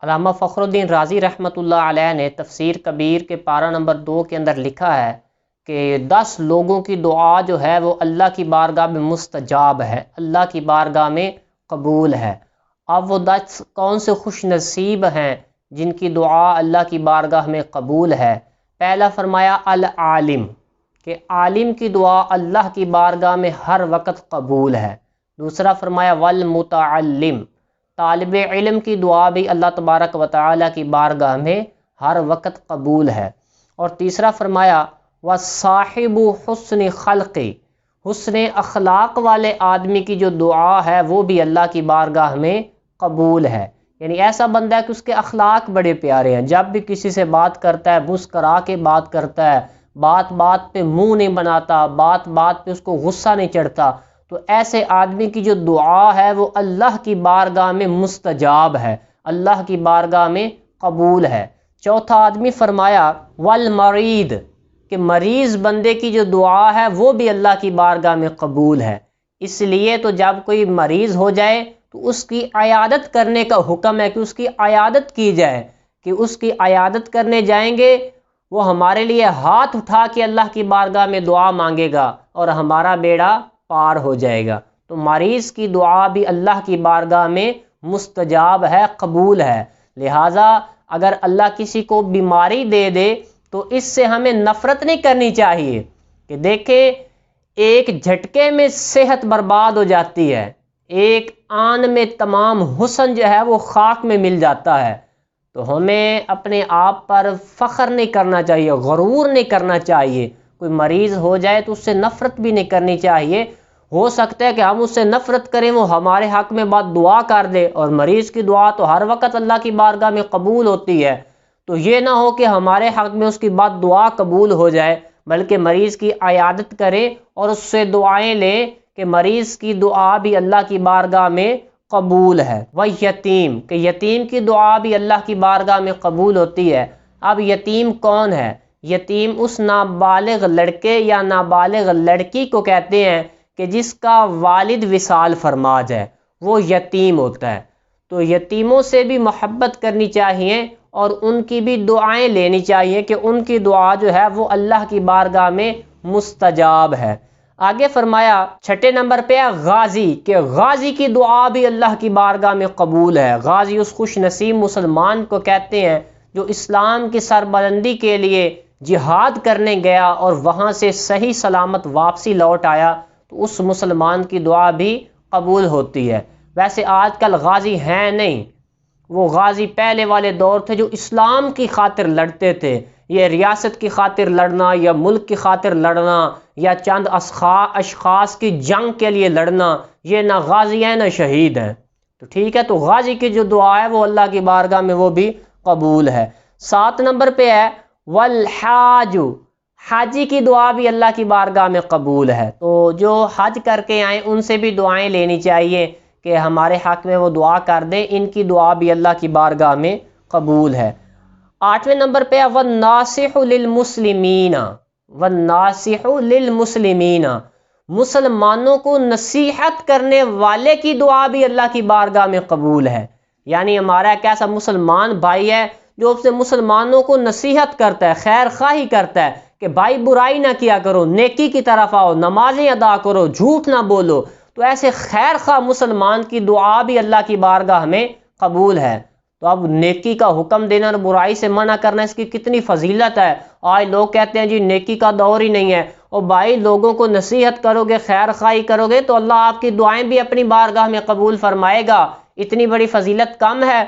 علامہ فخر الدین رازی رحمۃ اللہ علیہ نے تفسیر کبیر کے پارہ نمبر 2 کے اندر لکھا ہے کہ 10 لوگوں کی دعا جو ہے وہ اللہ کی بارگاہ میں مستجاب ہے، اللہ کی بارگاہ میں قبول ہے۔ اب وہ 10 کون سے خوش نصیب ہیں جن کی دعا اللہ کی بارگاہ میں قبول ہے؟ پہلا فرمایا العالم، کہ عالم کی دعا اللہ کی بارگاہ میں ہر وقت قبول ہے۔ دوسرا فرمایا والمتعلم، طالب علم کی دعا بھی اللہ تبارک و تعالیٰ کی بارگاہ میں ہر وقت قبول ہے۔ اور تیسرا فرمایا وصاحب حسن خلقی، حسن اخلاق والے آدمی کی جو دعا ہے وہ بھی اللہ کی بارگاہ میں قبول ہے۔ یعنی ایسا بندہ ہے کہ اس کے اخلاق بڑے پیارے ہیں، جب بھی کسی سے بات کرتا ہے مسکرا کے بات کرتا ہے، بات بات پہ منہ نہیں بناتا، بات بات پہ اس کو غصہ نہیں چڑھتا، تو ایسے آدمی کی جو دعا ہے وہ اللہ کی بارگاہ میں مستجاب ہے، اللہ کی بارگاہ میں قبول ہے۔ چوتھا آدمی فرمایا والمرید، کہ مریض بندے کی جو دعا ہے وہ بھی اللہ کی بارگاہ میں قبول ہے۔ اس لیے تو جب کوئی مریض ہو جائے تو اس کی عیادت کرنے کا حکم ہے کہ اس کی عیادت کی جائے، کہ اس کی عیادت کرنے جائیں گے وہ ہمارے لیے ہاتھ اٹھا کے اللہ کی بارگاہ میں دعا مانگے گا اور ہمارا بیڑا پار ہو جائے گا۔ تو مریض کی دعا بھی اللہ کی بارگاہ میں مستجاب ہے، قبول ہے۔ لہٰذا اگر اللہ کسی کو بیماری دے دے تو اس سے ہمیں نفرت نہیں کرنی چاہیے کہ دیکھیں ایک جھٹکے میں صحت برباد ہو جاتی ہے، ایک آن میں تمام حسن جو ہے وہ خاک میں مل جاتا ہے۔ تو ہمیں اپنے آپ پر فخر نہیں کرنا چاہیے، غرور نہیں کرنا چاہیے۔ کوئی مریض ہو جائے تو اس سے نفرت بھی نہیں کرنی چاہیے۔ ہو سکتا ہے کہ ہم اس سے نفرت کریں، وہ ہمارے حق میں بات دعا کر دے، اور مریض کی دعا تو ہر وقت اللہ کی بارگاہ میں قبول ہوتی ہے، تو یہ نہ ہو کہ ہمارے حق میں اس کی بات دعا قبول ہو جائے، بلکہ مریض کی عیادت کریں اور اس سے دعائیں لیں کہ مریض کی دعا بھی اللہ کی بارگاہ میں قبول ہے۔ وہ یتیم، کہ یتیم کی دعا بھی اللہ کی بارگاہ میں قبول ہوتی ہے۔ اب یتیم کون ہے؟ یتیم اس نابالغ لڑکے یا نابالغ لڑکی کو کہتے ہیں کہ جس کا والد وصال فرما جائے، وہ یتیم ہوتا ہے۔ تو یتیموں سے بھی محبت کرنی چاہیے اور ان کی بھی دعائیں لینی چاہیے کہ ان کی دعا جو ہے وہ اللہ کی بارگاہ میں مستجاب ہے۔ آگے فرمایا چھٹے نمبر پہ ہے غازی، کہ غازی کی دعا بھی اللہ کی بارگاہ میں قبول ہے۔ غازی اس خوش نصیب مسلمان کو کہتے ہیں جو اسلام کی سربلندی کے لیے جہاد کرنے گیا اور وہاں سے صحیح سلامت واپسی لوٹ آیا، تو اس مسلمان کی دعا بھی قبول ہوتی ہے۔ ویسے آج کل غازی ہیں نہیں، وہ غازی پہلے والے دور تھے جو اسلام کی خاطر لڑتے تھے۔ یہ ریاست کی خاطر لڑنا یا ملک کی خاطر لڑنا یا چند اشخاص کی جنگ کے لیے لڑنا، یہ نہ غازی ہیں نہ شہید ہیں۔ تو ٹھیک ہے، تو غازی کی جو دعا ہے وہ اللہ کی بارگاہ میں وہ بھی قبول ہے۔ 7 نمبر پہ ہے والحاج، حاجی کی دعا بھی اللہ کی بارگاہ میں قبول ہے۔ تو جو حج کر کے آئیں ان سے بھی دعائیں لینی چاہیے کہ ہمارے حق میں وہ دعا کر دیں، ان کی دعا بھی اللہ کی بارگاہ میں قبول ہے۔ 8ویں نمبر پہ ہے والناصح للمسلمین، والناصح للمسلمین، مسلمانوں کو نصیحت کرنے والے کی دعا بھی اللہ کی بارگاہ میں قبول ہے۔ یعنی ہمارا ایک ایسا مسلمان بھائی ہے جو اپنے مسلمانوں کو نصیحت کرتا ہے، خیر خواہی کرتا ہے کہ بھائی برائی نہ کیا کرو، نیکی کی طرف آؤ، نمازیں ادا کرو، جھوٹ نہ بولو، تو ایسے خیر خواہ مسلمان کی دعا بھی اللہ کی بارگاہ میں قبول ہے۔ تو اب نیکی کا حکم دینا اور برائی سے منع کرنا، اس کی کتنی فضیلت ہے۔ آج لوگ کہتے ہیں جی نیکی کا دور ہی نہیں ہے، اور بھائی لوگوں کو نصیحت کرو گے، خیر خواہی کرو گے تو اللہ آپ کی دعائیں بھی اپنی بارگاہ میں قبول فرمائے گا، اتنی بڑی فضیلت کم ہے۔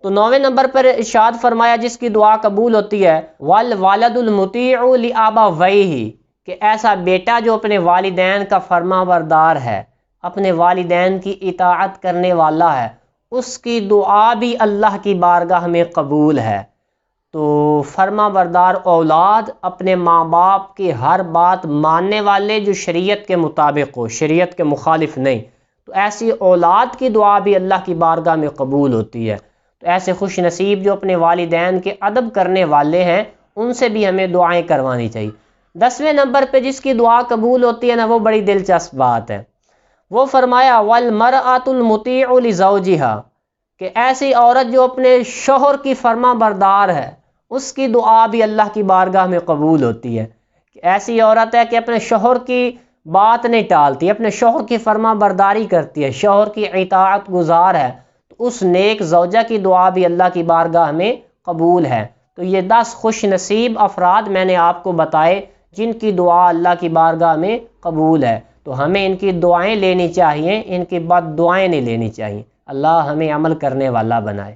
تو 9ویں نمبر پر ارشاد فرمایا جس کی دعا قبول ہوتی ہے والولد المطیع لابویہ، کہ ایسا بیٹا جو اپنے والدین کا فرما بردار ہے، اپنے والدین کی اطاعت کرنے والا ہے، اس کی دعا بھی اللہ کی بارگاہ میں قبول ہے۔ تو فرما بردار اولاد اپنے ماں باپ کی ہر بات ماننے والے، جو شریعت کے مطابق ہو، شریعت کے مخالف نہیں، تو ایسی اولاد کی دعا بھی اللہ کی بارگاہ میں قبول ہوتی ہے۔ تو ایسے خوش نصیب جو اپنے والدین کے ادب کرنے والے ہیں ان سے بھی ہمیں دعائیں کروانی چاہیے۔ 10ویں نمبر پہ جس کی دعا قبول ہوتی ہے نا، وہ بڑی دلچسپ بات ہے۔ وہ فرمایا والمرأۃ المطیع لزوجہا، کہ ایسی عورت جو اپنے شوہر کی فرما بردار ہے اس کی دعا بھی اللہ کی بارگاہ میں قبول ہوتی ہے. ایسی عورت ہے کہ اپنے شوہر کی بات نہیں ٹالتی، اپنے شوہر کی فرما برداری کرتی ہے، شوہر کی اطاعت گزار ہے، تو اس نیک زوجہ کی دعا بھی اللہ کی بارگاہ میں قبول ہے. تو یہ 10 خوش نصیب افراد میں نے آپ کو بتائے جن کی دعا اللہ کی بارگاہ میں قبول ہے. تو ہمیں ان کی دعائیں لینی چاہیے، ان کی بد دعائیں نہیں لینی چاہیے. اللہ ہمیں عمل کرنے والا بنائے.